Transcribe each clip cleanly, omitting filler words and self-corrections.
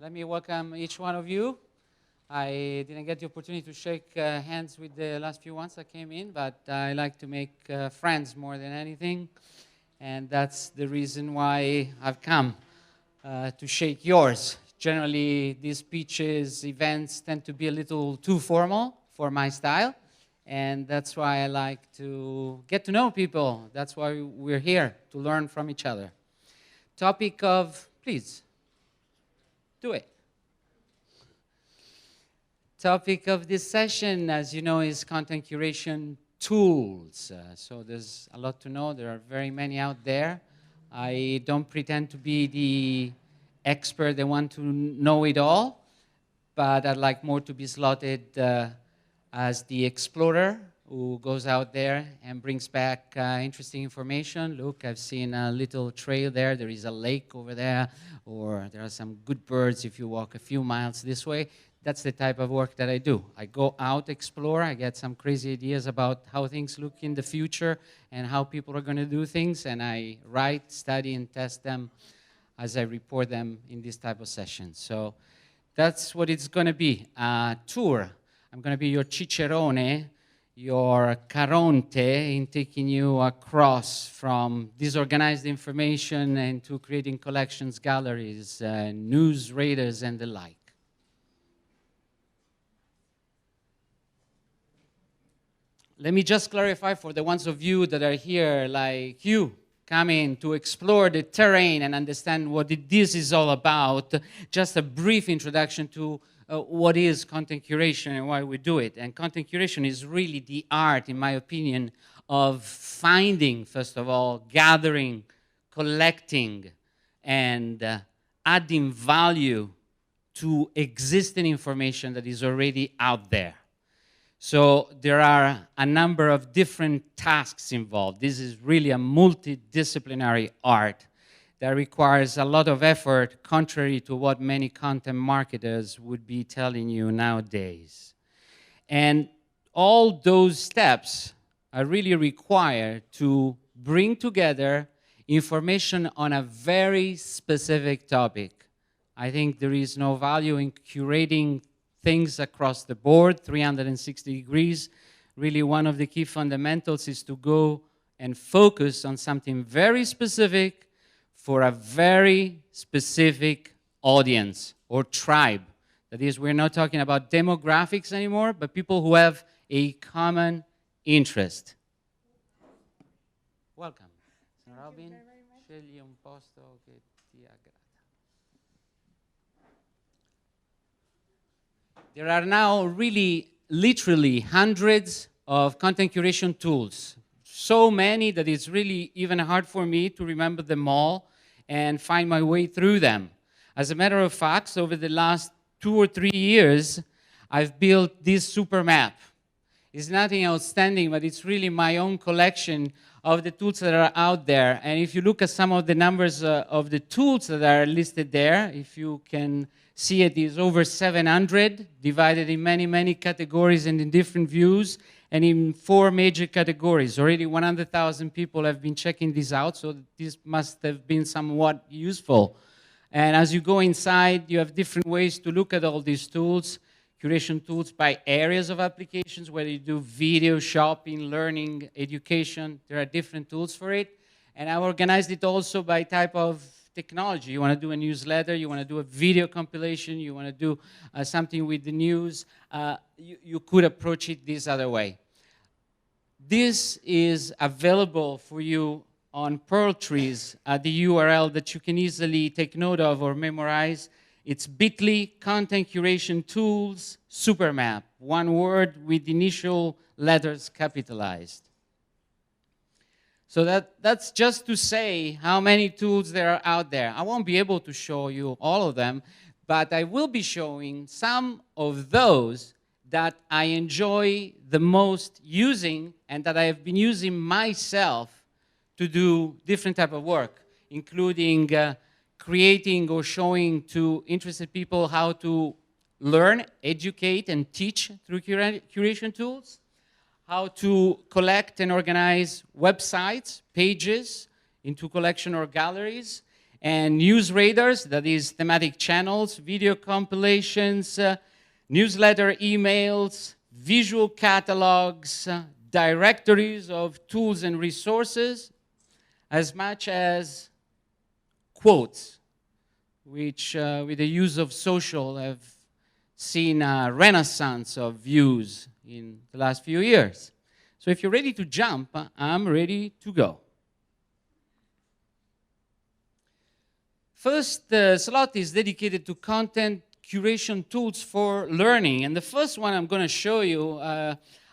Let me welcome each one of you. I didn't get the opportunity to shake hands with the last few ones that came in, but I like to make friends more than anything. And that's the reason why I've come to shake yours. Generally, these speeches, events tend to be a little too formal for my style. And that's why I like to get to know people. That's why we're here, to learn from each other. Topic of, please, do it. Topic of this session, as you know, is content curation tools. So there's a lot to know. There are very many out there. I don't pretend to be the expert, the one to know it all, but I'd like more to be slotted as the explorer who goes out there and brings back interesting information. Look, I've seen a little trail there. There is a lake over there, or there are some good birds if you walk a few miles this way. That's the type of work that I do. I go out, explore, I get some crazy ideas about how things look in the future and how people are going to do things, and I write, study, and test them as I report them in this type of sessions. So that's what it's going to be, a tour. I'm going to be your cicerone, your Caronte, in taking you across from disorganized information into creating collections, galleries, newsreaders, and the like. Let me just clarify for the ones of you that are here, like you, coming to explore the terrain and understand what this is all about, just a brief introduction to what is content curation and why we do it. And content curation is really the art, in my opinion, of finding, first of all, gathering, collecting, and adding value to existing information that is already out there. So there are a number of different tasks involved. This is really a multidisciplinary art that requires a lot of effort, contrary to what many content marketers would be telling you nowadays. And all those steps are really required to bring together information on a very specific topic. I think there is no value in curating things across the board, 360 degrees. Really, one of the key fundamentals is to go and focus on something very specific for a very specific audience or tribe. That is, we're not talking about demographics anymore, but people who have a common interest. Welcome. Robin, scegli un posto che ti aggrada. There are now really, literally, hundreds of content curation tools. So many that it's really even hard for me to remember them all and find my way through them. As a matter of fact, over the last 2 or 3 years, I've built this super map. It's nothing outstanding, but it's really my own collection of the tools that are out there. And if you look at some of the numbers of the tools that are listed there, if you can see it, is over 700, divided in many, many categories and in different views, and in 4 major categories. Already 100,000 people have been checking this out, so this must have been somewhat useful. And as you go inside, you have different ways to look at all these tools, curation tools by areas of applications, whether you do video, shopping, learning, education, there are different tools for it. And I organized it also by type of technology. You want to do a newsletter, you want to do a video compilation, you want to do something with the news, you could approach it this other way. This is available for you on Pearl Trees at the URL that you can easily take note of or memorize. It's bit.ly content curation tools supermap, one word with initial letters capitalized. So that's just to say how many tools there are out there. I won't be able to show you all of them, but I will be showing some of those that I enjoy the most using and that I have been using myself to do different type of work, including creating or showing to interested people how to learn, educate, and teach through curation tools, how to collect and organize websites, pages into collection or galleries, and Newsreaders, that is thematic channels, video compilations, newsletter emails, visual catalogs, directories of tools and resources, as much as quotes, which with the use of social have seen a renaissance of views in the last few years. So if you're ready to jump, I'm ready to go. First slot is dedicated to content curation tools for learning. And the first one I'm going to show you,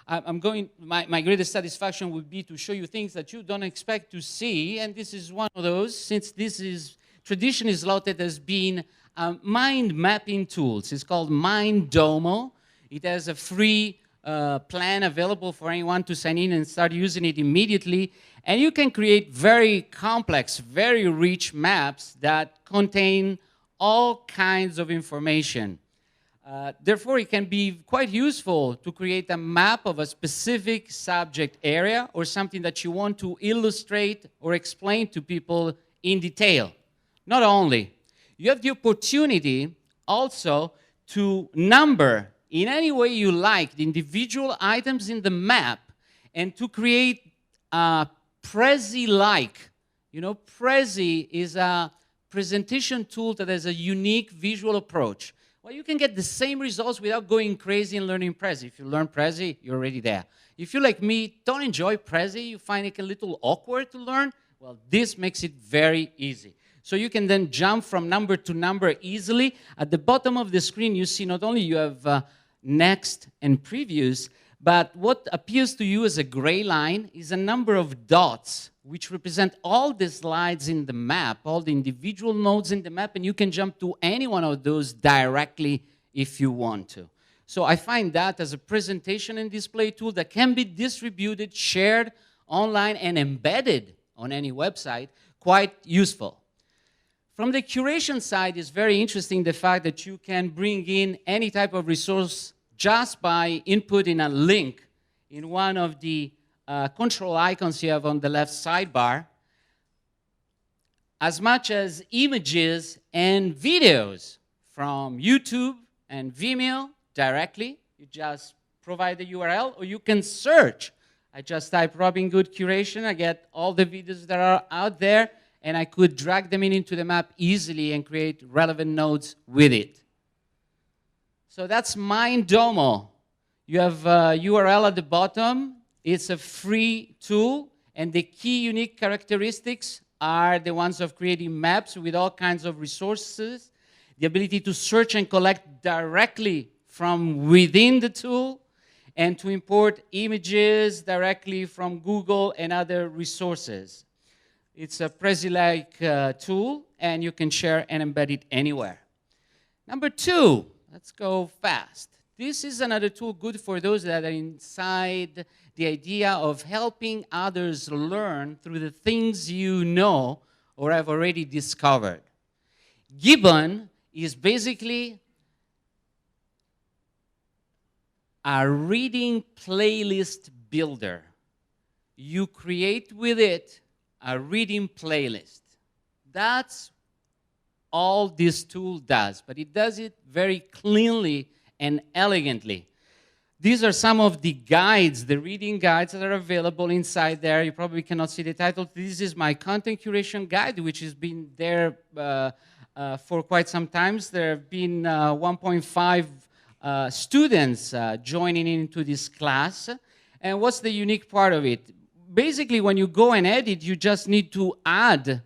my greatest satisfaction would be to show you things that you don't expect to see. And this is one of those, since this is traditionally slotted as being mind mapping tools. It's called MindDomo. It has a free plan available for anyone to sign in and start using it immediately. And you can create very complex, very rich maps that contain all kinds of information. Therefore, it can be quite useful to create a map of a specific subject area or something that you want to illustrate or explain to people in detail. Not only, you have the opportunity also to number in any way you like the individual items in the map and to create a Prezi-like. You know, Prezi is a presentation tool that has a unique visual approach. Well, you can get the same results without going crazy and learning Prezi. If you learn Prezi, you're already there. If you, like me, don't enjoy Prezi, you find it a little awkward to learn, well, this makes it very easy. So you can then jump from number to number easily. At the bottom of the screen, you see not only you have next and previous, but what appears to you as a gray line is a number of dots which represent all the slides in the map, all the individual nodes in the map, and you can jump to any one of those directly if you want to. So I find that as a presentation and display tool that can be distributed, shared online, and embedded on any website, quite useful. From the curation side, it's very interesting the fact that you can bring in any type of resource just by inputting a link in one of the control icons you have on the left sidebar, as much as images and videos from YouTube and Vimeo directly. You just provide the URL, or you can search. I just type Robin Good Curation. I get all the videos that are out there, and I could drag them into the map easily and create relevant nodes with it. So that's MindDomo. You have a URL at the bottom. It's a free tool, and the key unique characteristics are the ones of creating maps with all kinds of resources, the ability to search and collect directly from within the tool, and to import images directly from Google and other resources. It's a Prezi-like tool, and you can share and embed it anywhere. Number two, let's go fast. This is another tool good for those that are inside the idea of helping others learn through the things you know or have already discovered. Gibbon is basically a reading playlist builder. You create with it a reading playlist. That's all this tool does, but it does it very cleanly and elegantly. These are some of the guides, the reading guides that are available inside there. You probably cannot see the title. This is my content curation guide, which has been there for quite some time. There have been 1.5 students joining into this class. And what's the unique part of it? Basically, when you go and edit, you just need to add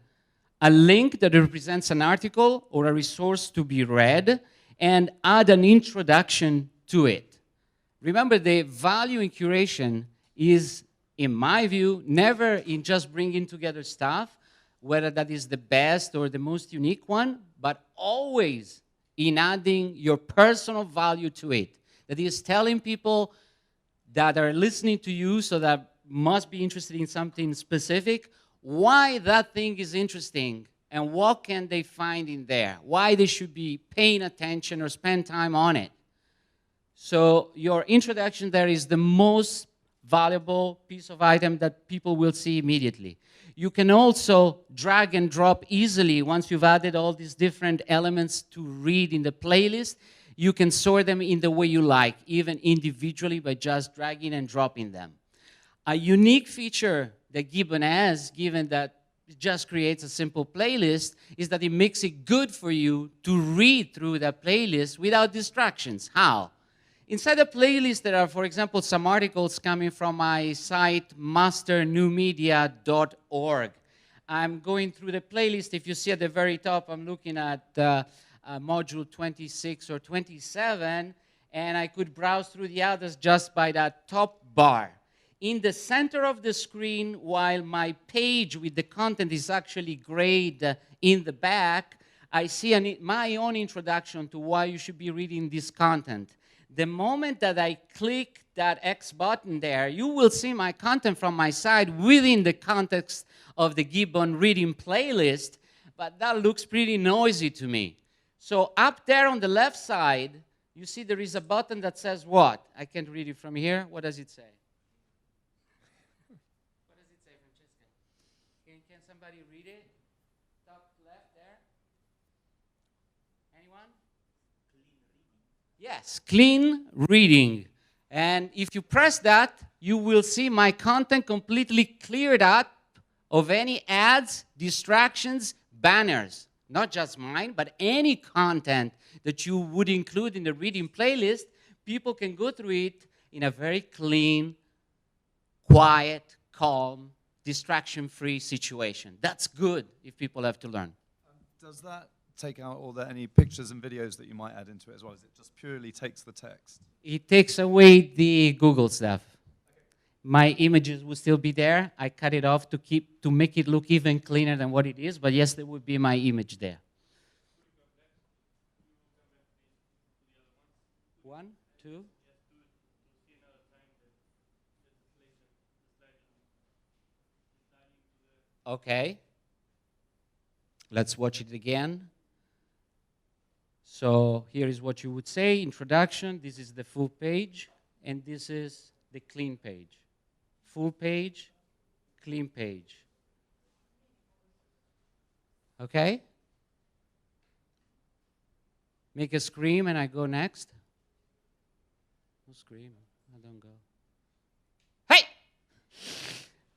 a link that represents an article or a resource to be read, and add an introduction to it. Remember, the value in curation is, in my view, never in just bringing together stuff, whether that is the best or the most unique one, but always in adding your personal value to it. That is telling people that are listening to you, so that must be interested in something specific, why that thing is interesting and what can they find in there, why they should be paying attention or spend time on it. So your introduction there is the most valuable piece of item that people will see immediately. You can also drag and drop easily once you've added all these different elements to read in the playlist. You can sort them in the way you like, even individually by just dragging and dropping them. A unique feature that Gibbon has, given that it just creates a simple playlist, is that it makes it good for you to read through that playlist without distractions. How? Inside the playlist, there are, for example, some articles coming from my site, masternewmedia.org. I'm going through the playlist. If you see at the very top, I'm looking at module 26 or 27, and I could browse through the others just by that top bar. In the center of the screen, while my page with the content is actually grayed in the back, I see my own introduction to why you should be reading this content. The moment that I click that X button there, you will see my content from my side within the context of the Gibbon reading playlist, but that looks pretty noisy to me. So up there on the left side, you see there is a button that says what? I can't read it from here. What does it say? What does it say, Francesca? Can somebody read it? Top left there? Anyone? Yes, clean reading. And if you press that, you will see my content completely cleared up of any ads, distractions, banners. Not just mine, but any content that you would include in the reading playlist, people can go through it in a very clean, quiet, calm, distraction-free situation. That's good if people have to learn. Does that take out all any pictures and videos that you might add into it as well? Is it just purely takes the text? It takes away the Google stuff. My images will still be there. I cut it off to make it look even cleaner than what it is, but yes, there would be my image there. One, two. Okay. Let's watch it again. So here is what you would say, introduction, this is the full page, and this is the clean page. Full page, clean page. Okay? Make a scream and I go next. No scream, I don't go. Hey!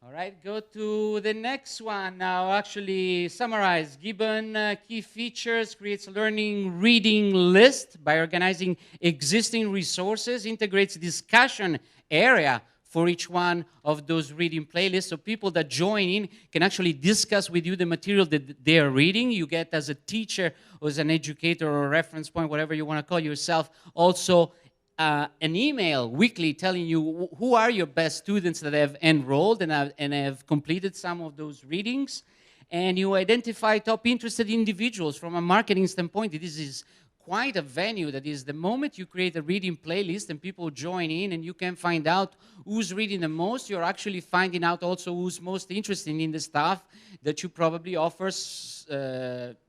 All right, go to the next one. Now, actually summarize. Gibbon key features, creates a learning reading list by organizing existing resources, integrates discussion area for each one of those reading playlists. So people that join in can actually discuss with you the material that they are reading. You get, as a teacher or as an educator or a reference point, whatever you want to call yourself, also an email weekly telling you who are your best students that have enrolled and have completed some of those readings. And you identify top interested individuals from a marketing standpoint. This is quite a venue. That is, the moment you create a reading playlist and people join in and you can find out who's reading the most, you're actually finding out also who's most interested in the stuff that you probably offer,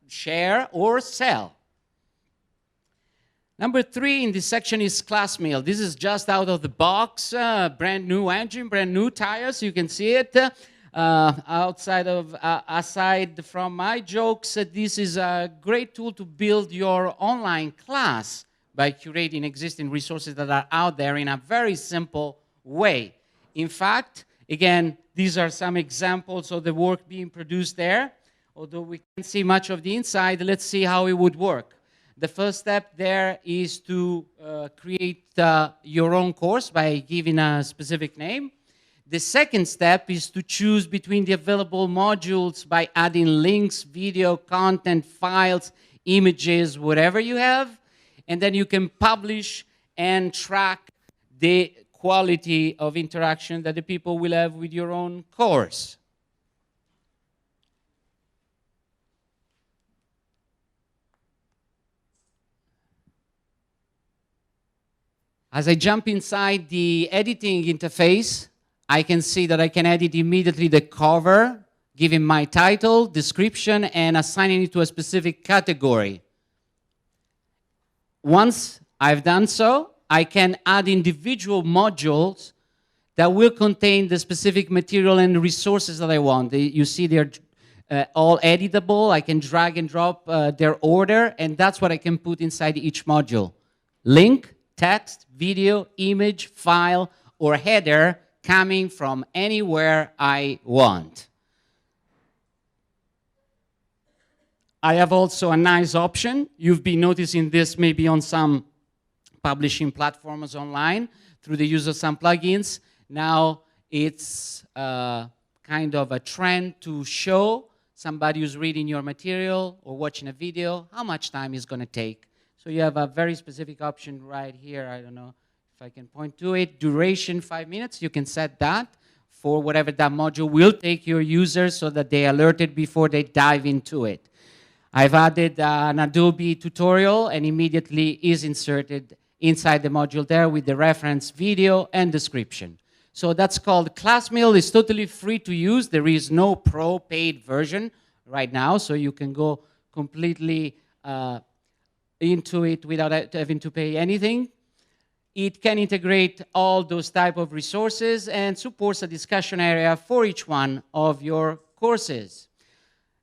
share, or sell. Number 3 in this section is class meal. This is just out of the box, brand new engine, brand new tires. You can see it. Aside from my jokes, this is a great tool to build your online class by curating existing resources that are out there in a very simple way. In fact, again, these are some examples of the work being produced there. Although we can't see much of the inside, let's see how it would work. The first step there is to create your own course by giving a specific name. The second step is to choose between the available modules by adding links, video, content, files, images, whatever you have. And then you can publish and track the quality of interaction that the people will have with your own course. As I jump inside the editing interface, I can see that I can edit immediately the cover, giving my title, description, and assigning it to a specific category. Once I've done so, I can add individual modules that will contain the specific material and resources that I want. You see they're all editable. I can drag and drop their order, and that's what I can put inside each module. Link, text, video, image, file, or header coming from anywhere I want. I have also a nice option. You've been noticing this maybe on some publishing platforms online through the use of some plugins. Now it's kind of a trend to show somebody who's reading your material or watching a video how much time it's going to take. So you have a very specific option right here. I don't know if I can point to it. Duration 5 minutes. You can set that for whatever that module will take your users so that they are alerted before they dive into it. I've added an Adobe tutorial and immediately is inserted inside the module there with the reference video and description. So that's called ClassMill. It's totally free to use. There is no pro paid version right now, so you can go completely into it without having to pay anything. It can integrate all those type of resources and supports a discussion area for each one of your courses.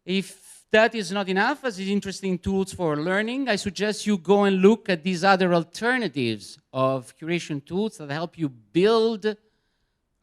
If that is not enough as interesting tools for learning, I suggest you go and look at these other alternatives of curation tools that help you build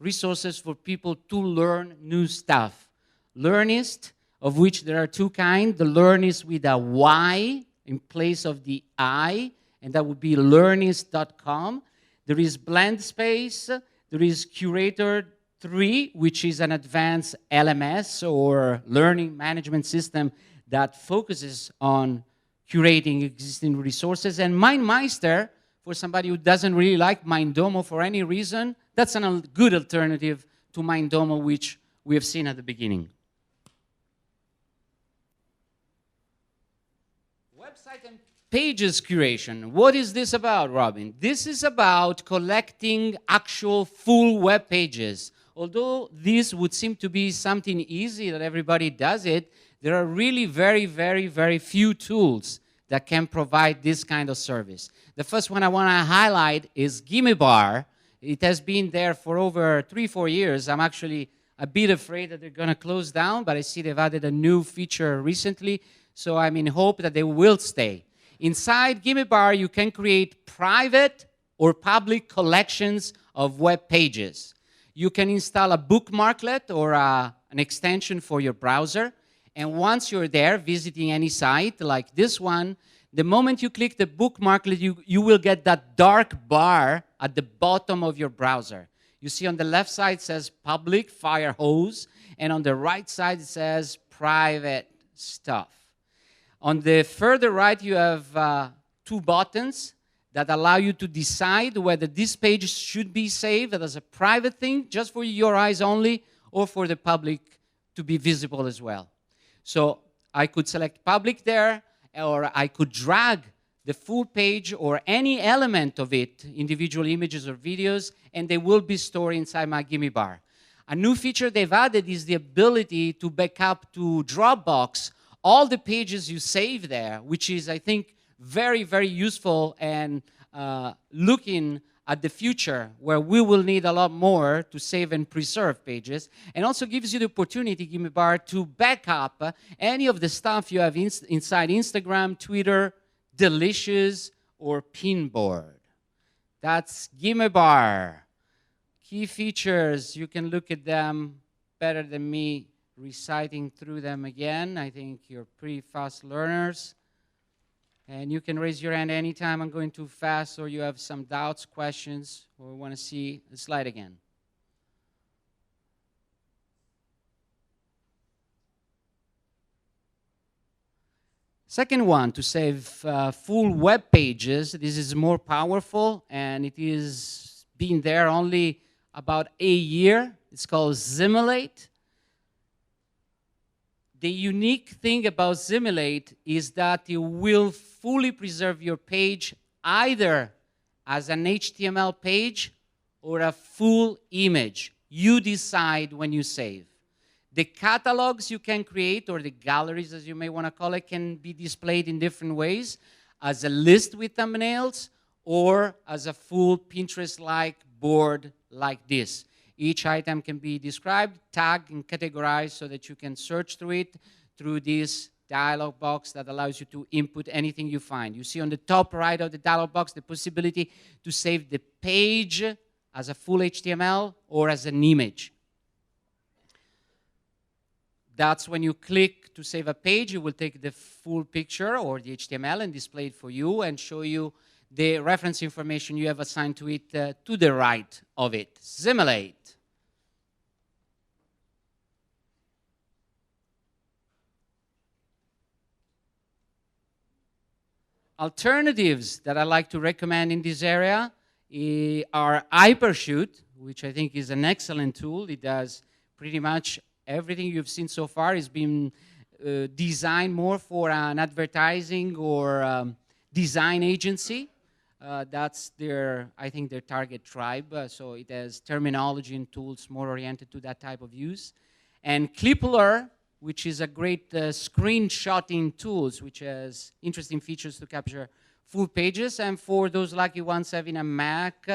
resources for people to learn new stuff. Learnist, of which there are two kinds. The Learnist with a Y in place of the I, and that would be learnist.com. There is BlendSpace. There is Curator 3, which is an advanced LMS or learning management system that focuses on curating existing resources. And MindMeister, for somebody who doesn't really like MindDomo for any reason, that's a good alternative to MindDomo, which we have seen at the beginning. Website and pages curation. What is this about, Robin? This is about collecting actual full web pages. Although this would seem to be something easy that everybody does it, there are really very, very, very few tools that can provide this kind of service. The first one I want to highlight is GimmeBar. It has been there for over 3-4 years. I'm actually a bit afraid that they're going to close down, but I see they've added a new feature recently, so I'm in hope that they will stay. Inside GimmeBar, you can create private or public collections of web pages. You can install a bookmarklet or an extension for your browser. And once you're there visiting any site like this one, the moment you click the bookmarklet, you will get that dark bar at the bottom of your browser. You see on the left side it says public fire hose, and on the right side it says private stuff. On the further right, you have two buttons that allow you to decide whether this page should be saved as a private thing, just for your eyes only, or for the public to be visible as well. So I could select public there, or I could drag the full page or any element of it, individual images or videos, and they will be stored inside my GimmeBar. A new feature they've added is the ability to back up to Dropbox all the pages you save there, which is, I think, very, very useful and looking at the future where we will need a lot more to save and preserve pages, and also gives you the opportunity, GimmeBar, to back up any of the stuff you have inside Instagram, Twitter, Delicious, or Pinboard. That's GimmeBar. Key features, you can look at them better than me reciting through them again. I think you're pretty fast learners. And you can raise your hand anytime I'm going too fast, or you have some doubts, questions, or want to see the slide again. Second one, to save full web pages. This is more powerful, and it is been there only about a year. It's called Simulate. The unique thing about Simulate is that it will fully preserve your page either as an HTML page or a full image. You decide when you save. The catalogs you can create, or the galleries as you may want to call it, can be displayed in different ways, as a list with thumbnails or as a full Pinterest-like board like this. Each item can be described, tagged, and categorized so that you can search through it through this dialog box that allows you to input anything you find. You see on the top right of the dialog box the possibility to save the page as a full HTML or as an image. That's when you click to save a page, it will take the full picture or the HTML and display it for you and show you the reference information you have assigned to it to the right of it. Simulate. Alternatives that I like to recommend in this area are Hypershoot, which I think is an excellent tool. It does pretty much everything you've seen so far. It's been designed more for an advertising or design agency. That's I think their target tribe. So it has terminology and tools more oriented to that type of use. And Clippler, which is a great screenshotting tools, which has interesting features to capture full pages. And for those lucky ones having a Mac,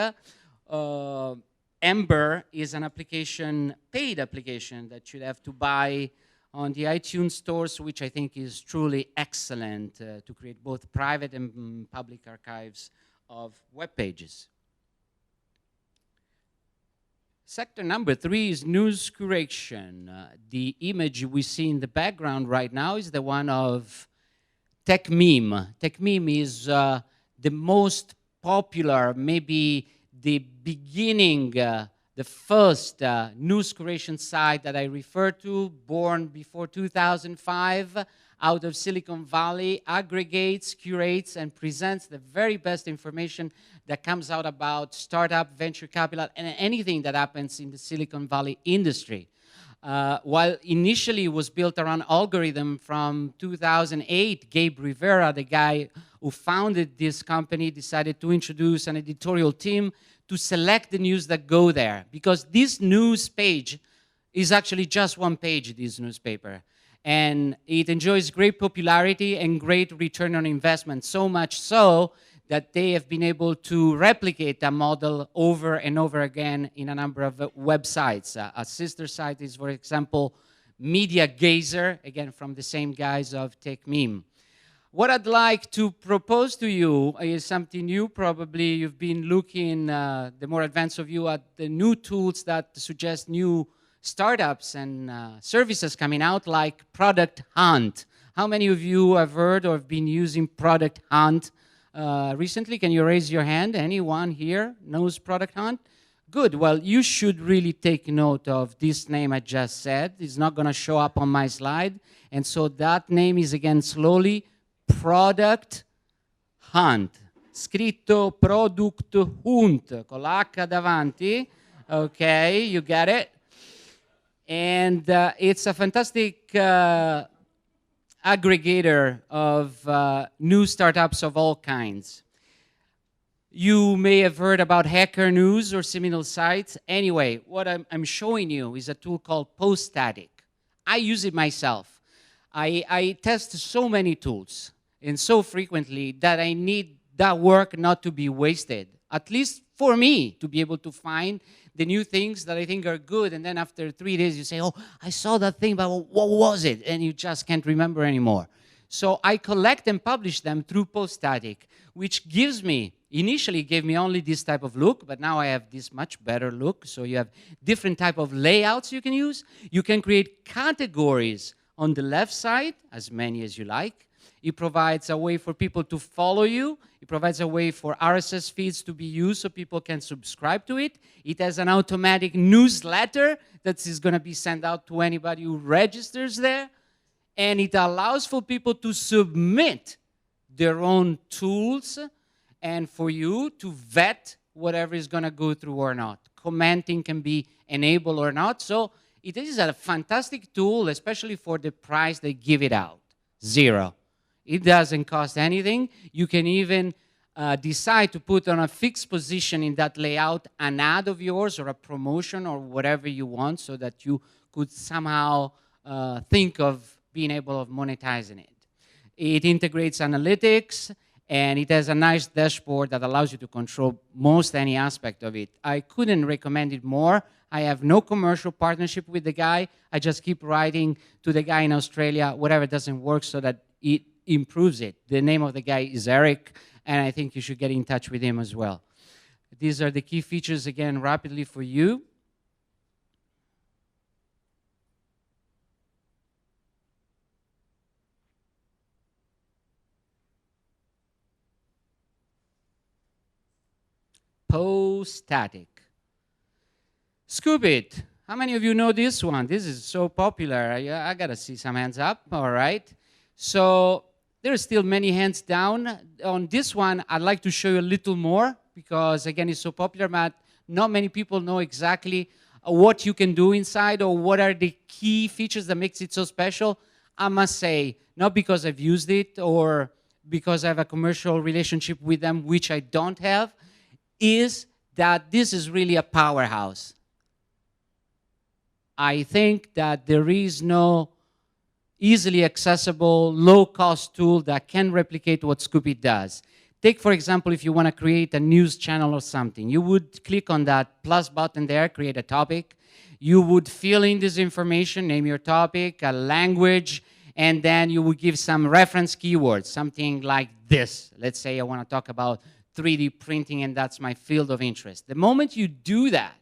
Ember is an application, paid application, that you'd have to buy on the iTunes stores, which I think is truly excellent to create both private and public archives of web pages. Sector number 3 is news curation. The image we see in the background right now is the one of TechMeme. TechMeme is the most popular, maybe the beginning, the first news curation site that I refer to, born before 2005, out of Silicon Valley, aggregates, curates, and presents the very best information that comes out about startup, venture capital, and anything that happens in the Silicon Valley industry. While initially it was built around algorithm from 2008, Gabe Rivera, the guy who founded this company, decided to introduce an editorial team to select the news that go there. Because this news page is actually just one page, this newspaper. And it enjoys great popularity and great return on investment, so much so that they have been able to replicate that model over and over again in a number of websites. A sister site is, for example, Media Gazer, again from the same guys of TechMeme. What I'd like to propose to you is something new. Probably you've been looking, the more advanced of you, at the new tools that suggest new startups and services coming out, like Product Hunt. How many of you have heard or have been using Product Hunt recently? Can you raise your hand? Anyone here knows Product Hunt? Good. Well, you should really take note of this name I just said. It's not going to show up on my slide. And so that name is, again, slowly Product Hunt. Scritto Product Hunt, con l'H davanti. Okay, you get it? And it's a fantastic aggregator of new startups of all kinds. You may have heard about Hacker News or similar sites. Anyway, what I'm showing you is a tool called PostStatic. I use it myself. I test so many tools and so frequently that I need that work not to be wasted, at least for me, to be able to find the new things that I think are good. And then after 3 days, you say, oh, I saw that thing, but what was it? And you just can't remember anymore. So I collect and publish them through PostStatic, which gives me, initially gave me only this type of look, but now I have this much better look. So you have different type of layouts you can use. You can create categories on the left side, as many as you like. It provides a way for people to follow you. It provides a way for RSS feeds to be used so people can subscribe to it. It has an automatic newsletter that is going to be sent out to anybody who registers there. And it allows for people to submit their own tools and for you to vet whatever is going to go through or not. Commenting can be enabled or not. So it is a fantastic tool, especially for the price they give it out, $0. It doesn't cost anything. You can even decide to put on a fixed position in that layout an ad of yours or a promotion or whatever you want so that you could somehow think of being able of monetizing it. It integrates analytics And it has a nice dashboard that allows you to control most any aspect of it. I couldn't recommend it more. I have no commercial partnership with the guy. I just keep writing to the guy in Australia, whatever doesn't work, so that it improves it. The name of the guy is Eric, and I think you should get in touch with him as well. These are the key features, again, rapidly for you. Post-static. Scoobit. How many of you know this one? This is so popular. I gotta see some hands up. All right. So there are still many hands down. On this one, I'd like to show you a little more because, again, it's so popular, but not many people know exactly what you can do inside or what are the key features that makes it so special. I must say, not because I've used it or because I have a commercial relationship with them, which I don't have, is that this is really a powerhouse. I think that there is no easily accessible, low-cost tool that can replicate what Scoob does. Take, for example, if you want to create a news channel or something. You would click on that plus button there, create a topic. You would fill in this information, name your topic, a language, and then you would give some reference keywords, something like this. Let's say I want to talk about 3D printing, and that's my field of interest. The moment you do that,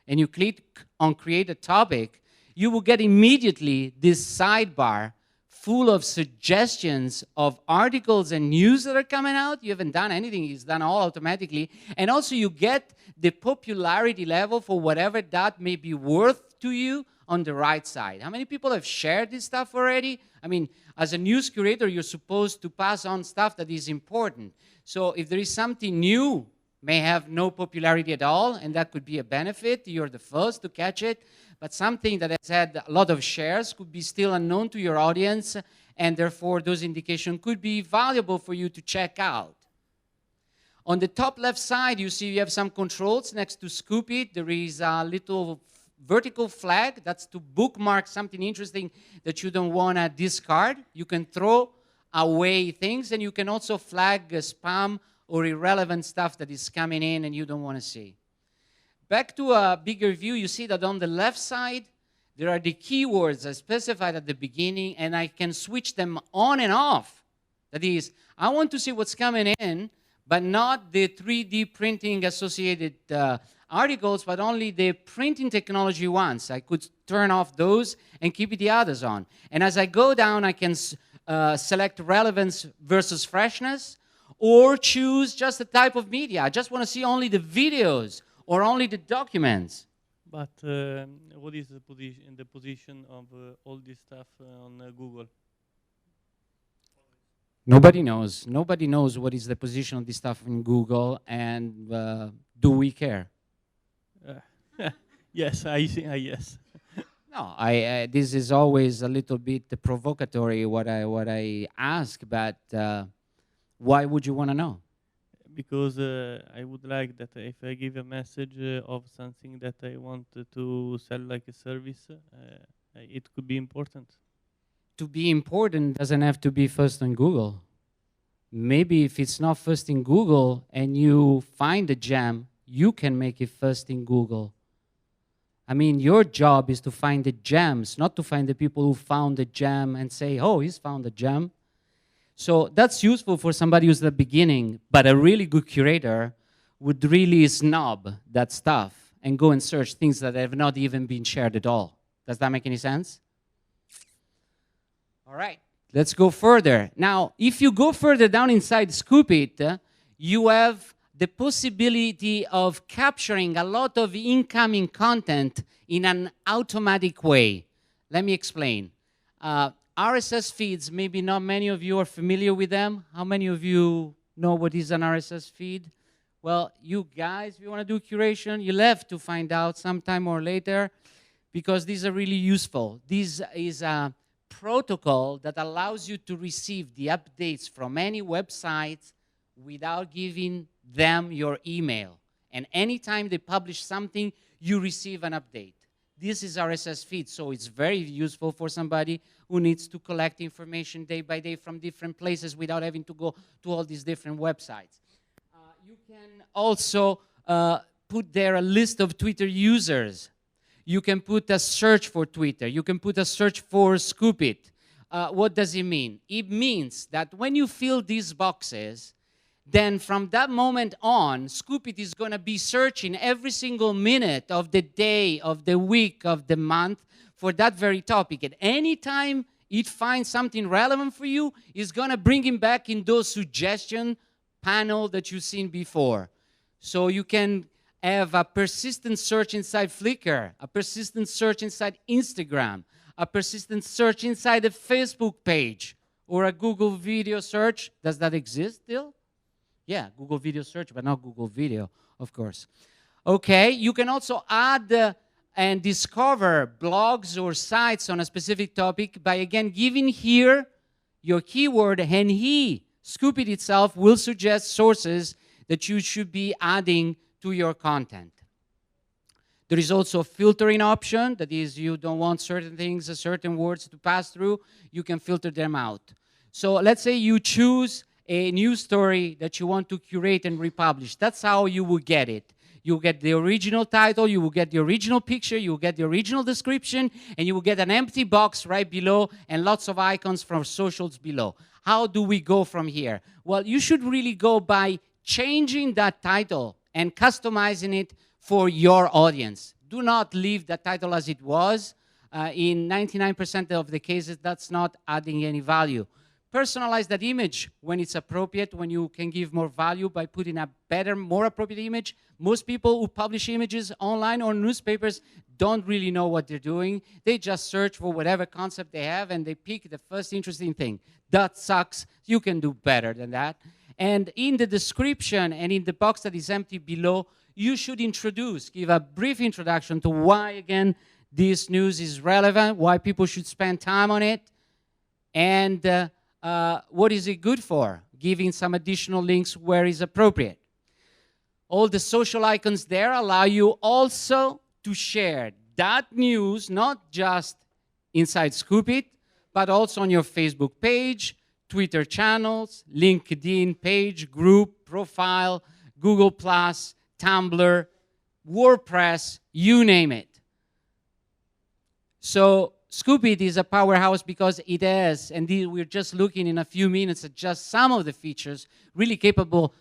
and you click on create a topic, you will get immediately this sidebar full of suggestions of articles and news that are coming out. You haven't done anything, it's done all automatically. And also you get the popularity level for whatever that may be worth to you on the right side. How many people have shared this stuff already? I mean, as a news curator, you're supposed to pass on stuff that is important. So if there is something new, may have no popularity at all, and that could be a benefit. You're the first to catch it. But something that has had a lot of shares could be still unknown to your audience, and therefore those indications could be valuable for you to check out. On the top left side, you see you have some controls next to Scoop It. There is a little vertical flag. That's to bookmark something interesting that you don't want to discard. You can throw away things, and you can also flag spam or irrelevant stuff that is coming in and you don't want to see. Back to a bigger view, you see that on the left side, there are the keywords I specified at the beginning, and I can switch them on and off. That is, I want to see what's coming in, but not the 3D printing associated articles, but only the printing technology ones. I could turn off those and keep the others on. And as I go down, I can select relevance versus freshness, or choose just a type of media. I just want to see only the videos or only the documents. But what is the position of all this stuff on Google? Nobody knows. Nobody knows what is the position of this stuff in Google, and do we care? Yes, I see. Yes. No, this is always a little bit provocatory what I ask, but why would you want to know? Because I would like that if I give a message of something that I want to sell like a service, it could be important. To be important doesn't have to be first on Google. Maybe if it's not first in Google and you find a gem, you can make it first in Google. I mean, your job is to find the gems, not to find the people who found the gem and say, oh, he's found a gem. So that's useful for somebody who's at the beginning, but a really good curator would really snob that stuff and go and search things that have not even been shared at all. Does that make any sense? All right, let's go further. Now, if you go further down inside Scoop It, you have the possibility of capturing a lot of incoming content in an automatic way. Let me explain. RSS feeds, maybe not many of you are familiar with them. How many of you know what is an RSS feed? Well, you guys, if you want to do curation, you'll have to find out sometime or later, because these are really useful. This is a protocol that allows you to receive the updates from any website without giving them your email. And anytime they publish something, you receive an update. This is RSS feed, so it's very useful for somebody who needs to collect information day by day from different places without having to go to all these different websites. You can also put there a list of Twitter users. You can put a search for Twitter. You can put a search for Scoopit. What does it mean? It means that when you fill these boxes, then from that moment on, Scoopit is going to be searching every single minute of the day, of the week, of the month for that very topic. And anytime it finds something relevant for you, it's going to bring it back in those suggestion panel that you've seen before. So you can have a persistent search inside Flickr, a persistent search inside Instagram, a persistent search inside a Facebook page, or a Google video search. Does that exist still? Yeah, Google video search, but not Google video, of course. Okay, you can also add and discover blogs or sites on a specific topic by, again, giving here your keyword, and Scoopit itself will suggest sources that you should be adding to your content. There is also a filtering option. That is, you don't want certain things, certain words to pass through. You can filter them out. So let's say you choose a news story that you want to curate and republish. That's how you will get it. You will get the original title, you will get the original picture, you will get the original description, and you will get an empty box right below and lots of icons from socials below. How do we go from here? Well, you should really go by changing that title and customizing it for your audience. Do not leave the title as it was. In 99% of the cases, that's not adding any value. Personalize that image when it's appropriate, when you can give more value by putting a better, more appropriate image. Most people who publish images online or newspapers don't really know what they're doing. They just search for whatever concept they have and they pick the first interesting thing. That sucks. You can do better than that. And in the description and in the box that is empty below, you should give a brief introduction to why, again, this news is relevant, why people should spend time on it, and what is it good for, giving some additional links where is appropriate. All the social icons there allow you also to share that news, not just inside Scoopit, but also on your Facebook page, Twitter channels, LinkedIn page, group, profile, Google+, Tumblr, WordPress, you name it. So Scoopit is a powerhouse because it has, and we're just looking in a few minutes at just some of the features, really capable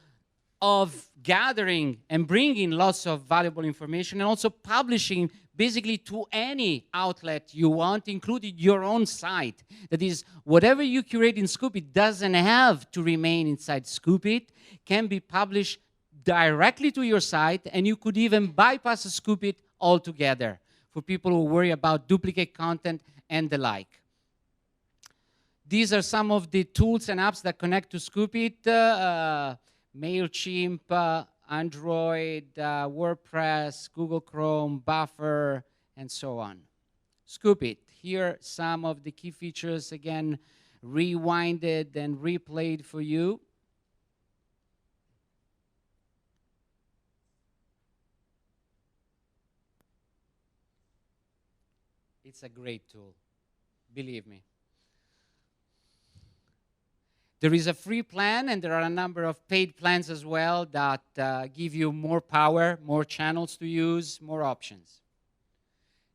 of gathering and bringing lots of valuable information and also publishing basically to any outlet you want, including your own site. That is, whatever you curate in Scoopit doesn't have to remain inside Scoopit, can be published directly to your site, and you could even bypass Scoopit altogether for people who worry about duplicate content and the like. These are some of the tools and apps that connect to Scoopit. MailChimp, Android, WordPress, Google Chrome, Buffer, and so on. Scoopit. Here are some of the key features, again, rewinded and replayed for you. It's a great tool, believe me. There is a free plan, and there are a number of paid plans as well that give you more power, more channels to use, more options.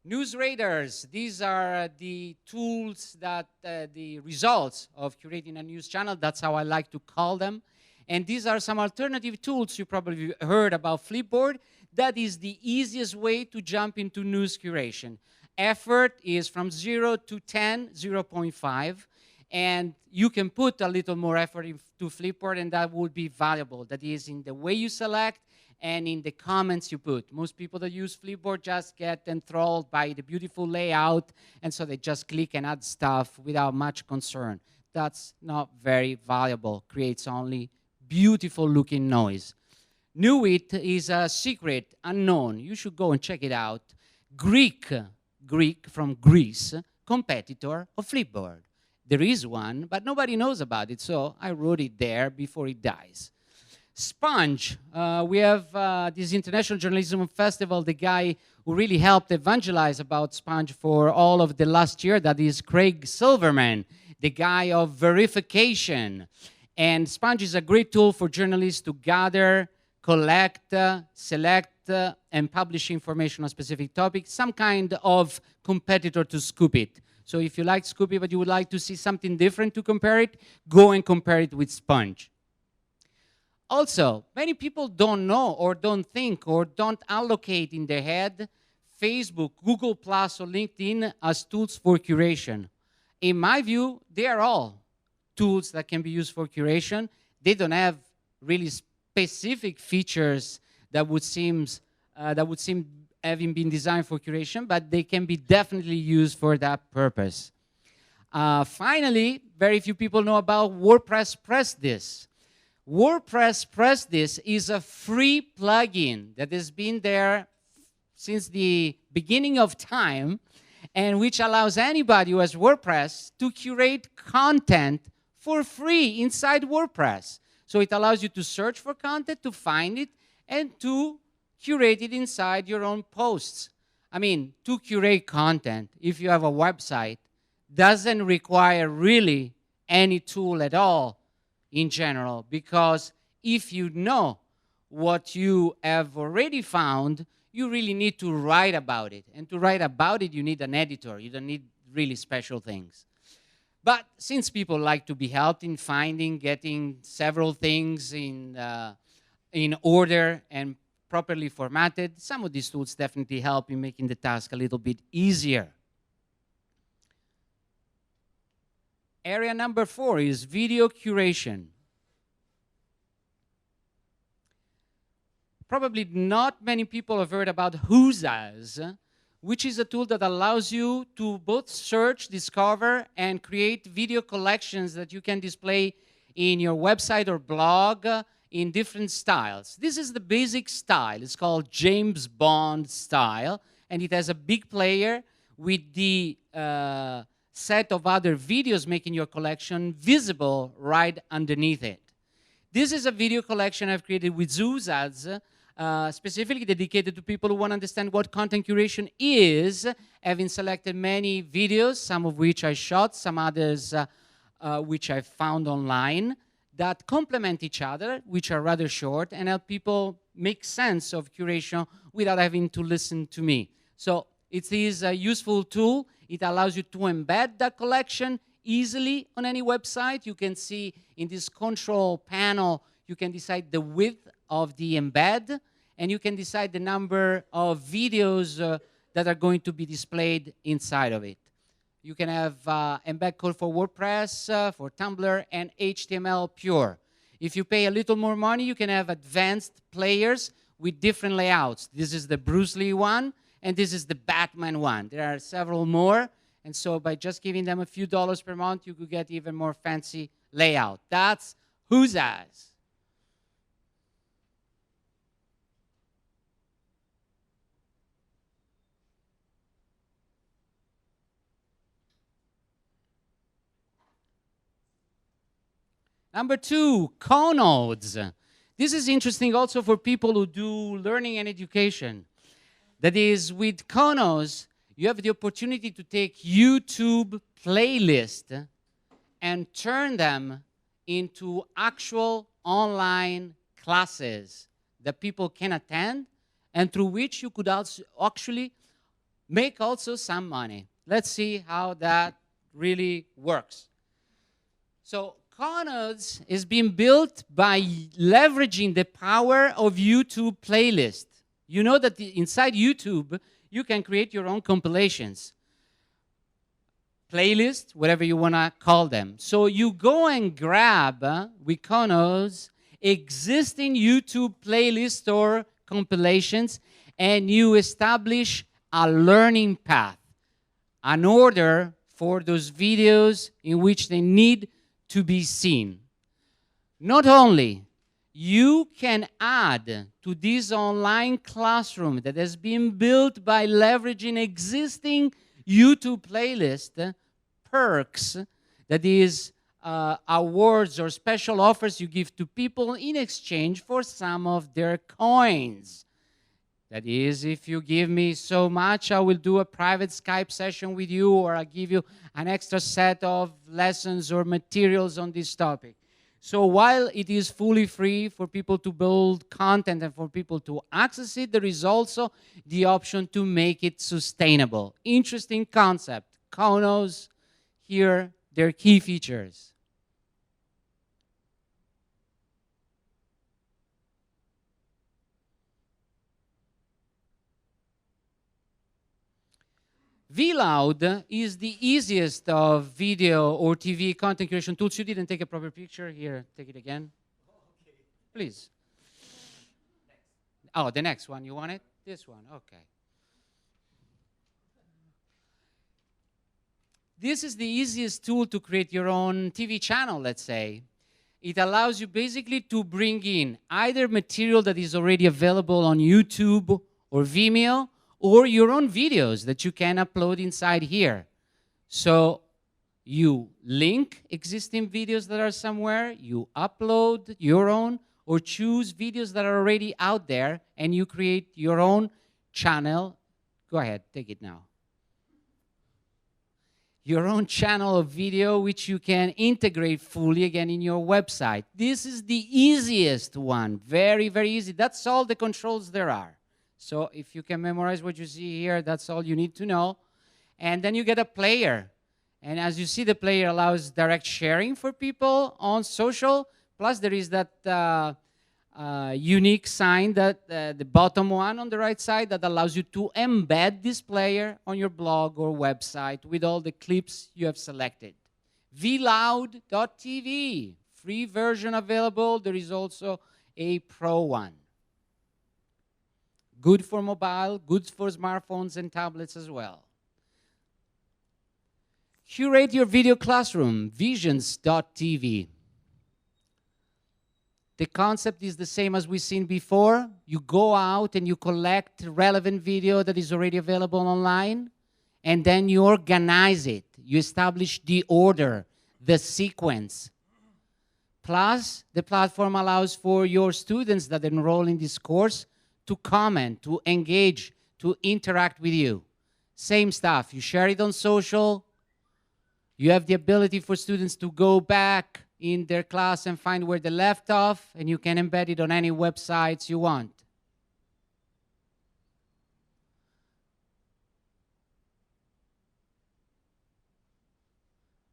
Newsreaders, these are the tools that, the results of curating a news channel. That's how I like to call them. And these are some alternative tools. You probably heard about Flipboard. That is the easiest way to jump into news curation. Effort is from 0 to 10, 0.5. And you can put a little more effort into Flipboard, and that would be valuable. That is in the way you select and in the comments you put. Most people that use Flipboard just get enthralled by the beautiful layout, and so they just click and add stuff without much concern. That's not very valuable. Creates only beautiful looking noise. Newit is a secret, unknown. You should go and check it out. Greek from Greece, competitor of Flipboard. There is one, but nobody knows about it, so I wrote it there before it dies. Sponge. We have this International Journalism Festival, the guy who really helped evangelize about Sponge for all of the last year, that is Craig Silverman, the guy of verification. And Sponge is a great tool for journalists to gather, collect, select, and publish information on specific topics, some kind of competitor to Scoob. So if you like Scoob, but you would like to see something different to compare it, go and compare it with Sponge. Also, many people don't know or don't think or don't allocate in their head Facebook, Google+, or LinkedIn as tools for curation. In my view, they are all tools that can be used for curation. They don't have really specific features that would seem having been designed for curation, but they can be definitely used for that purpose. Finally, very few people know about WordPress Press This. WordPress Press This is a free plugin that has been there since the beginning of time, and which allows anybody who has WordPress to curate content for free inside WordPress. So it allows you to search for content, to find it, and to curate it inside your own posts. I mean, to curate content, if you have a website, doesn't require really any tool at all in general, because if you know what you have already found, you really need to write about it. And to write about it, you need an editor. You don't need really special things. But since people like to be helped in finding, getting several things in order and properly formatted, some of these tools definitely help in making the task a little bit easier. Area number 4 is video curation. Probably not many people have heard about Whosas, which is a tool that allows you to both search, discover, and create video collections that you can display in your website or blog in different styles. This is the basic style. It's called James Bond style, and it has a big player with the set of other videos making your collection visible right underneath it. This is a video collection I've created with Whosas, specifically dedicated to people who want to understand what content curation is, having selected many videos, some of which I shot, some others which I found online, that complement each other, which are rather short, and help people make sense of curation without having to listen to me. So it is a useful tool. It allows you to embed that collection easily on any website. You can see in this control panel, you can decide the width of the embed, and you can decide the number of videos that are going to be displayed inside of it. You can have embed code for WordPress, for Tumblr, and HTML pure. If you pay a little more money, you can have advanced players with different layouts. This is the Bruce Lee one, and this is the Batman one. There are several more, and so by just giving them a few dollars per month, you could get even more fancy layout. That's Whosas. Number 2, conodes. This is interesting also for people who do learning and education. That is, with conos, you have the opportunity to take YouTube playlists and turn them into actual online classes that people can attend and through which you could also actually make also some money. Let's see how that really works. So Conodes is being built by leveraging the power of YouTube playlist. You know that inside YouTube, you can create your own compilations. Playlist, whatever you want to call them. So you go and grab, with Conodes, existing YouTube playlist or compilations, and you establish a learning path, an order for those videos in which they need to be seen. Not only, you can add to this online classroom that has been built by leveraging existing YouTube playlist perks, that is awards or special offers you give to people in exchange for some of their coins. That is, if you give me so much, I will do a private Skype session with you, or I'll give you an extra set of lessons or materials on this topic. So while it is fully free for people to build content and for people to access it, there is also the option to make it sustainable. Interesting concept. Konos, here, their key features. Vyloud is the easiest of video or TV content creation tools. You didn't take a proper picture. Here, take it again. Please. Oh, the next one. You want it? This one. Okay. This is the easiest tool to create your own TV channel, let's say. It allows you basically to bring in either material that is already available on YouTube or Vimeo, or your own videos that you can upload inside here. So you link existing videos that are somewhere, you upload your own, or choose videos that are already out there, and you create your own channel. Go ahead, take it now. Your own channel of video, which you can integrate fully again in your website. This is the easiest one, very, very easy. That's all the controls there are. So if you can memorize what you see here, that's all you need to know. And then you get a player. And as you see, the player allows direct sharing for people on social. Plus, there is that unique sign, that the bottom one on the right side, that allows you to embed this player on your blog or website with all the clips you have selected. Vyloud.tv, free version available. There is also a pro one. Good for mobile, good for smartphones and tablets as well. Curate your video classroom, visions.tv. The concept is the same as we've seen before. You go out and you collect relevant video that is already available online, and then you organize it. You establish the order, the sequence. Plus, the platform allows for your students that enroll in this course to comment, to engage, to interact with you. Same stuff. You share it on social. You have the ability for students to go back in their class and find where they left off, and you can embed it on any websites you want.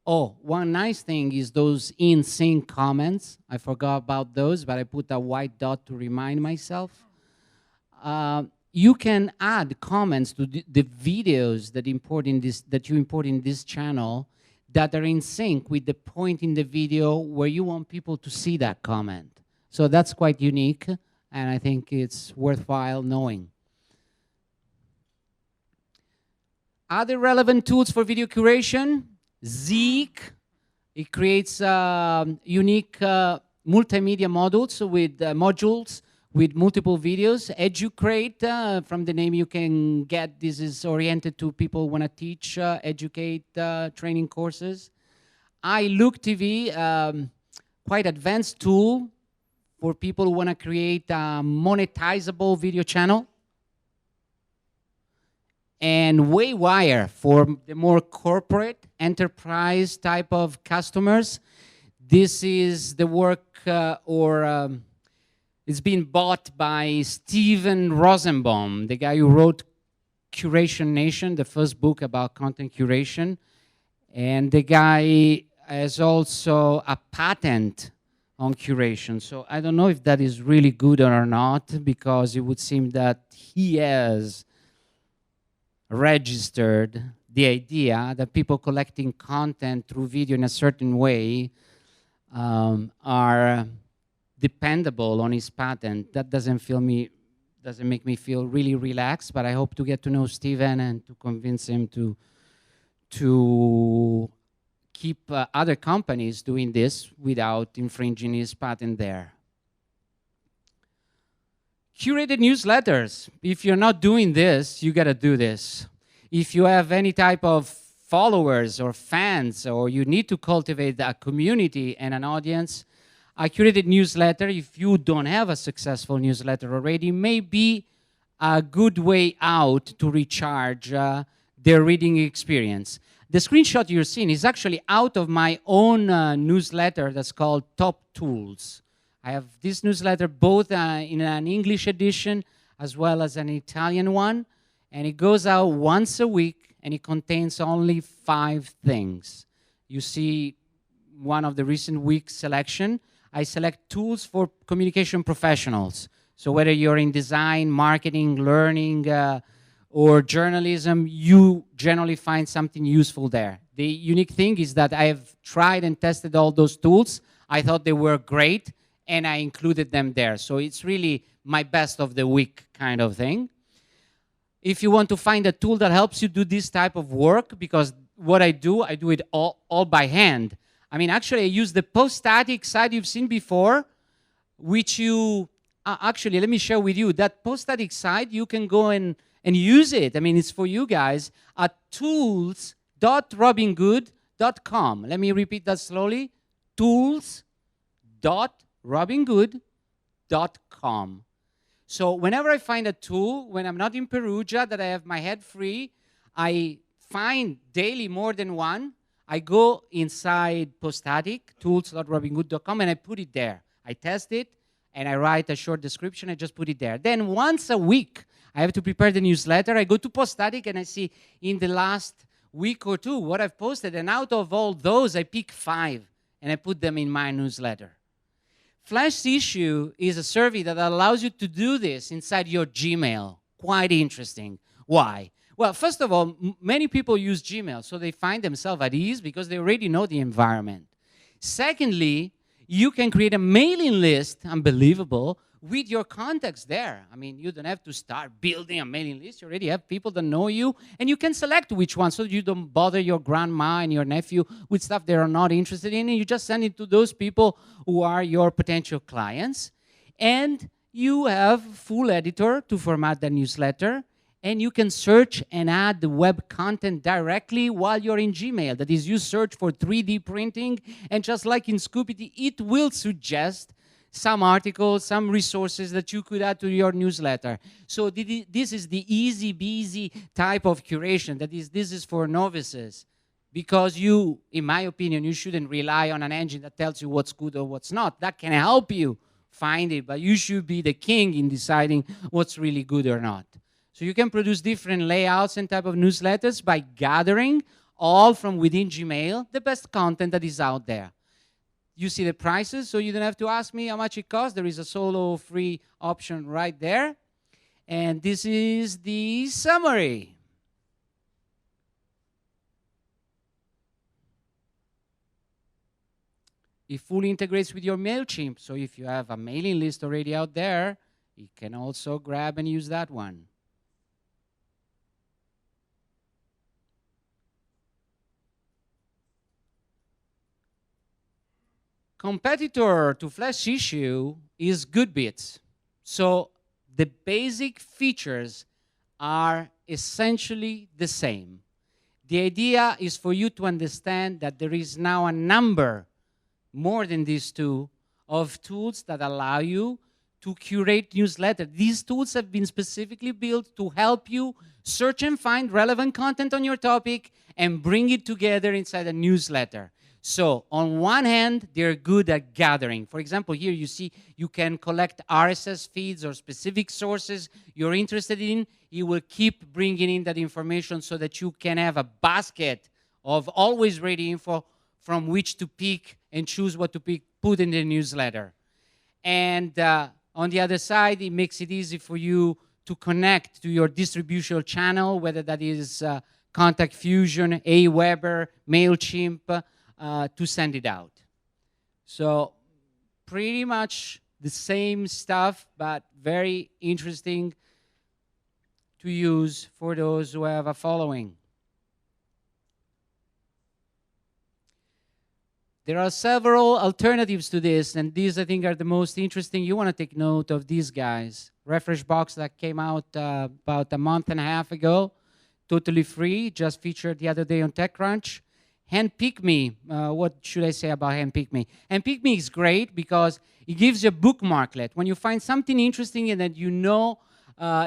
Oh, one nice thing is those in-sync comments. I forgot about those, but I put a white dot to remind myself. You can add comments to the videos that you import in this channel that are in sync with the point in the video where you want people to see that comment. So that's quite unique, and I think it's worthwhile knowing. Other relevant tools for video curation, Zeek. It creates unique multimedia modules with multiple videos. Educate, from the name you can get, this is oriented to people who want to teach, educate, training courses. iLook TV, quite advanced tool for people who want to create a monetizable video channel. And Waywire for the more corporate enterprise type of customers. This is the work it's been bought by Steven Rosenbaum, the guy who wrote Curation Nation, the first book about content curation. And the guy has also a patent on curation. So I don't know if that is really good or not, because it would seem that he has registered the idea that people collecting content through video in a certain way are dependable on his patent. That doesn't make me feel really relaxed, but I hope to get to know Steven and to convince him to keep other companies doing this without infringing his patent there. Curated newsletters. If you're not doing this, you gotta do this. If you have any type of followers or fans, or you need to cultivate a community and an audience, a curated newsletter, if you don't have a successful newsletter already, may be a good way out to recharge their reading experience. The screenshot you're seeing is actually out of my own newsletter that's called Top Tools. I have this newsletter both in an English edition as well as an Italian one, and it goes out once a week, and it contains only 5 things. You see one of the recent week's selection. I select tools for communication professionals. So whether you're in design, marketing, learning, or journalism, you generally find something useful there. The unique thing is that I have tried and tested all those tools. I thought they were great, and I included them there. So it's really my best of the week kind of thing. If you want to find a tool that helps you do this type of work, because what I do it all by hand. I mean, actually, I use the post-static site you've seen before, which you, actually, let me share with you. That post-static site, you can go and use it. I mean, it's for you guys at tools.robingood.com. Let me repeat that slowly. Tools.robingood.com. So whenever I find a tool, when I'm not in Perugia, that I have my head free, I find daily more than one. I go inside Poststatic, tools.robingood.com, and I put it there. I test it, and I write a short description. I just put it there. Then once a week, I have to prepare the newsletter. I go to Poststatic, and I see in the last week or two what I've posted. And out of all those, I pick 5, and I put them in my newsletter. Flash Issue is a survey that allows you to do this inside your Gmail. Quite interesting. Why? Well, first of all, many people use Gmail, so they find themselves at ease because they already know the environment. Secondly, you can create a mailing list, unbelievable, with your contacts there. I mean, you don't have to start building a mailing list. You already have people that know you, and you can select which one so you don't bother your grandma and your nephew with stuff they are not interested in, and you just send it to those people who are your potential clients. And you have full editor to format the newsletter, and you can search and add the web content directly while you're in Gmail. That is, you search for 3D printing, and just like in Scoob, it will suggest some articles, some resources that you could add to your newsletter. So this is the easy, breezy type of curation. That is, this is for novices. Because you, in my opinion, you shouldn't rely on an engine that tells you what's good or what's not. That can help you find it, but you should be the king in deciding what's really good or not. So you can produce different layouts and type of newsletters by gathering all from within Gmail, the best content that is out there. You see the prices, so you don't have to ask me how much it costs. There is a solo free option right there. And this is the summary. It fully integrates with your MailChimp. So if you have a mailing list already out there, you can also grab and use that one. Competitor to Flash Issue is Goodbits. So the basic features are essentially the same. The idea is for you to understand that there is now a number, more than these two, of tools that allow you to curate newsletters. These tools have been specifically built to help you search and find relevant content on your topic and bring it together inside a newsletter. So on one hand, they're good at gathering. For example, here you see you can collect RSS feeds or specific sources you're interested in. You will keep bringing in that information so that you can have a basket of always ready info from which to pick and choose what to pick, put in the newsletter. And on the other side, it makes it easy for you to connect to your distribution channel, whether that is Contact Fusion, Aweber, MailChimp, to send it out. So pretty much the same stuff, but very interesting to use for those who have a following. There are several alternatives to this, and these I think are the most interesting. You want to take note of these guys. Refresh Box that came out about a month and a half ago. totally free, just featured the other day on TechCrunch. Handpick Me, what should I say about Handpick Me? Handpick Me is great because it gives you a bookmarklet. When you find something interesting and that you know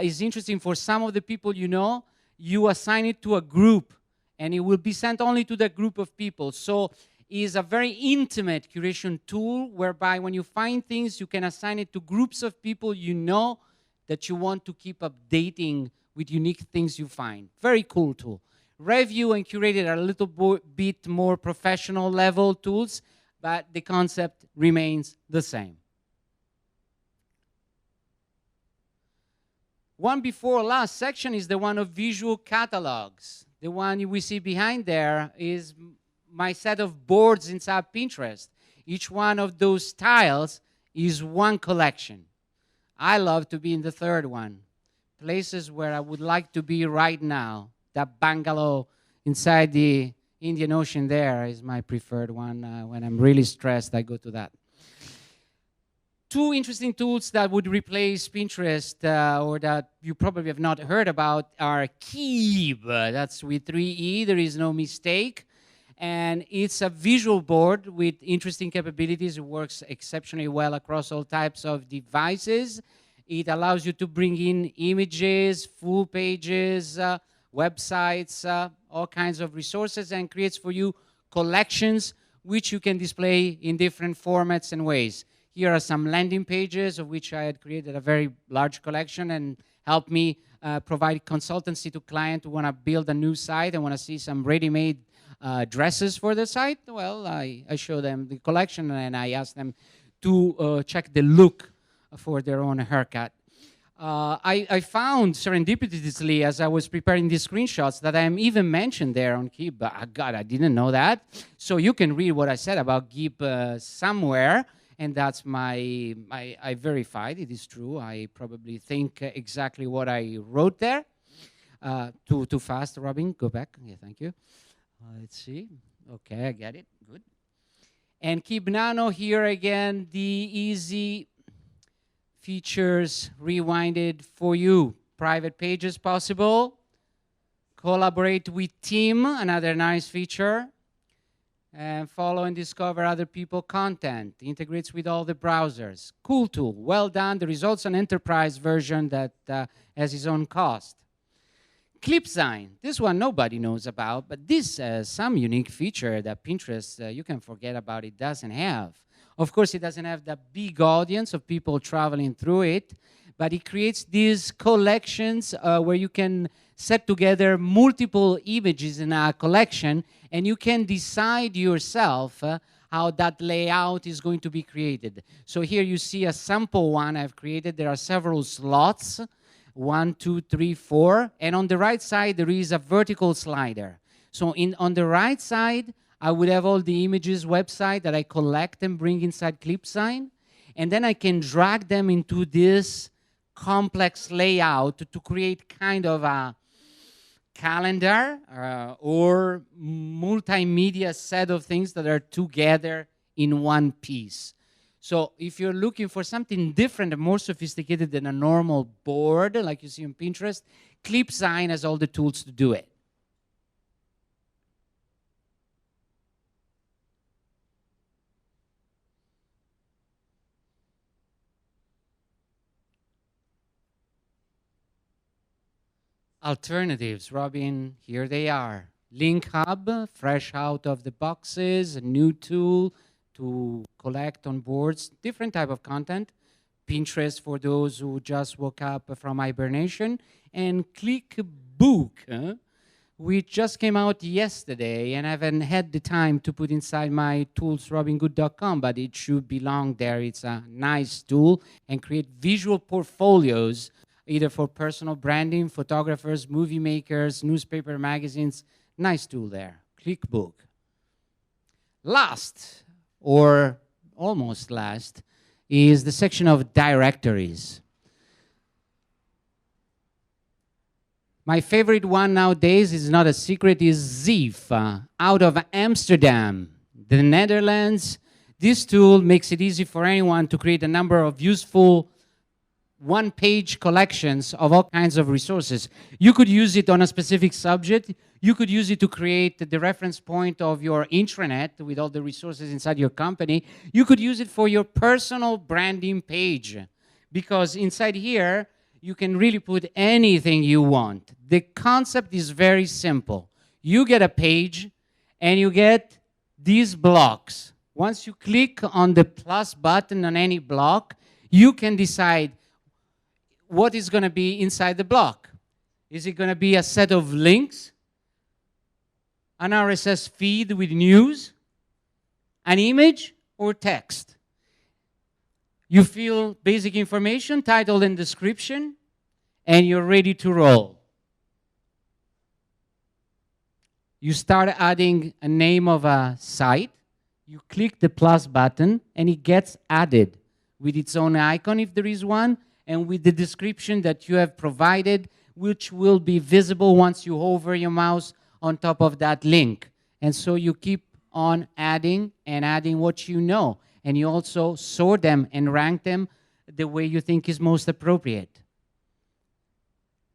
is interesting for some of the people you know, you assign it to a group and it will be sent only to that group of people. So it's a very intimate curation tool whereby when you find things, you can assign it to groups of people you know that you want to keep updating with unique things you find. Very cool tool. Review and Curated are a little bit more professional level tools, but the concept remains the same. One before last section is the one of visual catalogs. The one we see behind there is my set of boards inside Pinterest. Each one of those tiles is one collection. I love to be in the third one. Places where I would like to be right now. That bungalow inside the Indian Ocean there is my preferred one. When I'm really stressed, I go to that. Two interesting tools that would replace Pinterest or that you probably have not heard about are Keep. That's with 3E, there is no mistake. And it's a visual board with interesting capabilities. It works exceptionally well across all types of devices. It allows you to bring in images, full pages, websites, all kinds of resources, and creates for you collections which you can display in different formats and ways. Here are some landing pages of which I had created a very large collection and helped me provide consultancy to clients who want to build a new site and want to see some ready-made dresses for the site. Well, I show them the collection and I ask them to check the look for their own haircut. I found serendipitously as I was preparing these screenshots that I am even mentioned there on Keep. God, I didn't know that. So you can read what I said about Keep somewhere, and that's I verified it is true. I probably think exactly what I wrote there. Too fast, Robin. Go back. Yeah, thank you. Let's see. Okay, I get it. Good. And Keep Nano here again. The easy features rewinded for you. Private pages possible. Collaborate with team, another nice feature. And follow and discover other people's content. Integrates with all the browsers. Cool tool, well done. There is also an enterprise version that has its own cost. ClipSign, this one nobody knows about, but this has some unique feature that Pinterest, you can forget about, it doesn't have. Of course, it doesn't have the big audience of people traveling through it, but it creates these collections where you can set together multiple images in a collection, and you can decide yourself how that layout is going to be created. So here you see a sample one I've created. There are several slots, 1, 2, 3, 4, and on the right side there is a vertical slider. So on the right side, I would have all the images website that I collect and bring inside ClipSign, and then I can drag them into this complex layout to create kind of a calendar or multimedia set of things that are together in one piece. So if you're looking for something different and more sophisticated than a normal board, like you see on Pinterest, ClipSign has all the tools to do it. Alternatives, Robin, here they are. Link Hub, fresh out of the boxes, a new tool to collect on boards, different type of content. Pinterest for those who just woke up from hibernation. And ClickBook, which just came out yesterday, and I haven't had the time to put inside my toolsrobingood.com, but it should belong there. It's a nice tool and create visual portfolios either for personal branding, photographers, movie makers, newspaper, magazines. Nice tool there, ClickBook. Last, or almost last, is the section of directories. My favorite one nowadays is not a secret, is Ziva, out of Amsterdam, the Netherlands. This tool makes it easy for anyone to create a number of useful one-page collections of all kinds of resources. You could use it on a specific subject. You could use it to create the reference point of your intranet with all the resources inside your company. You could use it for your personal branding page, because inside here, you can really put anything you want. The concept is very simple. You get a page, and you get these blocks. Once you click on the plus button on any block, you can decide what is going to be inside the block. Is it going to be a set of links, an RSS feed with news, an image, or text? You fill basic information, title and description, and you're ready to roll. You start adding a name of a site. You click the plus button, and it gets added with its own icon, if there is one, and with the description that you have provided, which will be visible once you hover your mouse on top of that link. And so you keep on adding and adding what you know. And you also sort them and rank them the way you think is most appropriate.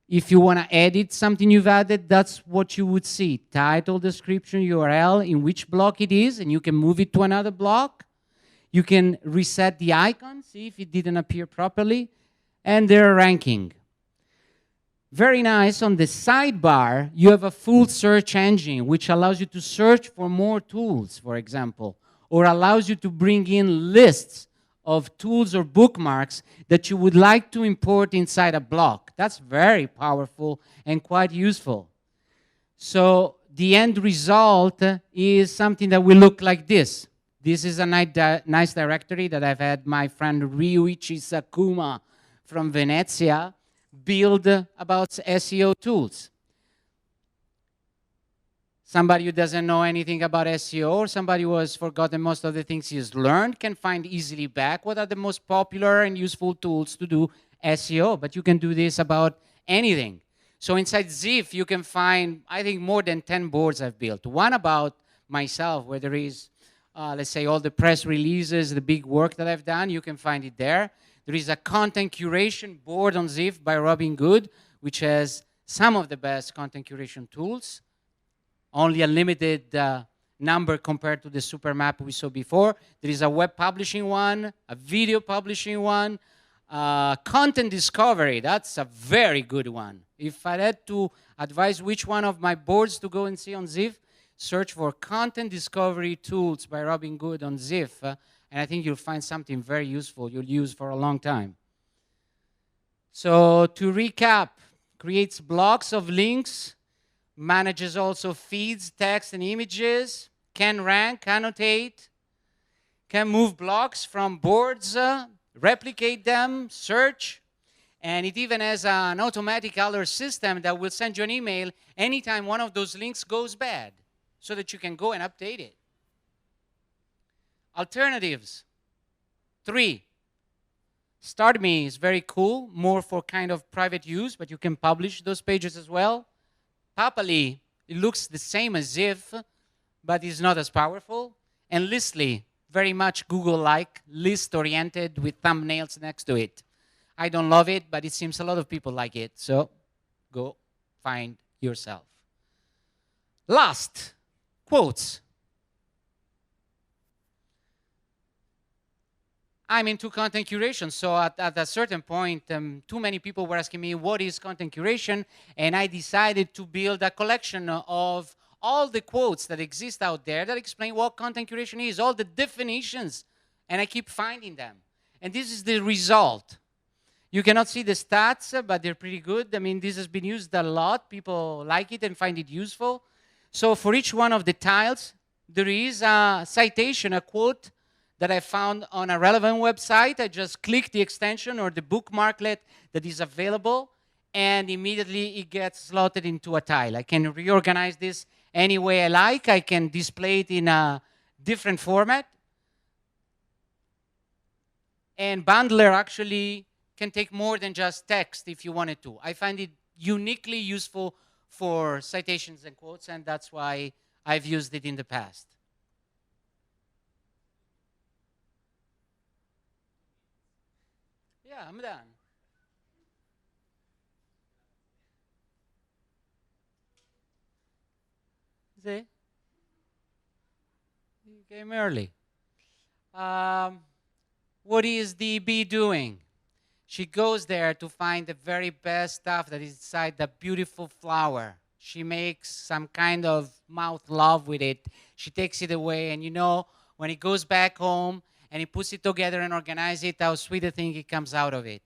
If you want to edit something you've added, that's what you would see. Title, description, URL, in which block it is, and you can move it to another block. You can reset the icon, see if it didn't appear properly, and their ranking. Very nice. On the sidebar, you have a full search engine, which allows you to search for more tools, for example, or allows you to bring in lists of tools or bookmarks that you would like to import inside a block. That's very powerful and quite useful. So the end result is something that will look like this. This is a nice directory that I've had my friend Ryuichi Sakuma from Venezia build about SEO tools. Somebody who doesn't know anything about SEO, or somebody who has forgotten most of the things he's learned, can find easily back what are the most popular and useful tools to do SEO. But you can do this about anything. So inside Ziv, you can find, I think, more than 10 boards I've built. One about myself, where there is, let's say, all the press releases, the big work that I've done. You can find it there. There is a content curation board on Ziv by Robin Good, which has some of the best content curation tools. Only a limited number compared to the super map we saw before. There is a web publishing one, a video publishing one, content discovery. That's a very good one. If I had to advise which one of my boards to go and see on Ziv, search for content discovery tools by Robin Good on Ziv, and I think you'll find something very useful you'll use for a long time. So to recap, creates blocks of links, manages also feeds, text, and images, can rank, annotate, can move blocks from boards, replicate them, search, and it even has an automatic alert system that will send you an email anytime one of those links goes bad, so that you can go and update it. Alternatives. 3. Start Me is very cool, more for kind of private use, but you can publish those pages as well. Papali, it looks the same as Ziv, but is not as powerful. And Listly, very much Google-like, list-oriented with thumbnails next to it. I don't love it, but it seems a lot of people like it, so go find yourself. Last, quotes. I'm into content curation, so at a certain point, too many people were asking me, what is content curation? And I decided to build a collection of all the quotes that exist out there that explain what content curation is, all the definitions, and I keep finding them. And this is the result. You cannot see the stats, but they're pretty good. I mean, this has been used a lot. People like it and find it useful. So for each one of the tiles, there is a citation, a quote, that I found on a relevant website. I just click the extension or the bookmarklet that is available, and immediately it gets slotted into a tile. I can reorganize this any way I like. I can display it in a different format. And Bundler actually can take more than just text if you wanted to. I find it uniquely useful for citations and quotes, and that's why I've used it in the past. Yeah, I'm done. See? You came early. What is the bee doing? She goes there to find the very best stuff that is inside the beautiful flower. She makes some kind of mouth love with it. She takes it away, and you know, when he goes back home and he puts it together and organizes it, how sweet a thing it comes out of it.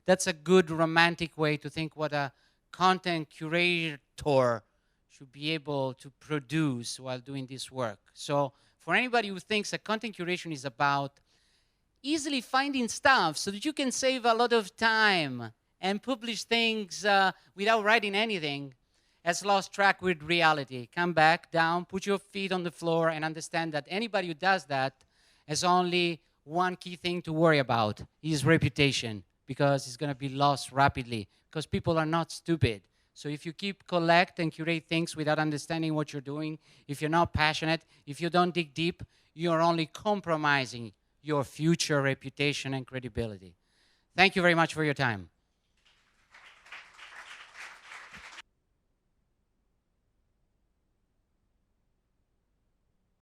That's a good romantic way to think what a content curator should be able to produce while doing this work. So for anybody who thinks that content curation is about easily finding stuff so that you can save a lot of time and publish things without writing anything, has lost track with reality. Come back down, put your feet on the floor, and understand that anybody who does that has only one key thing to worry about, his reputation, because it's going to be lost rapidly, because people are not stupid. So if you collect and curate things without understanding what you're doing, if you're not passionate, if you don't dig deep, you're only compromising your future reputation and credibility. Thank you very much for your time.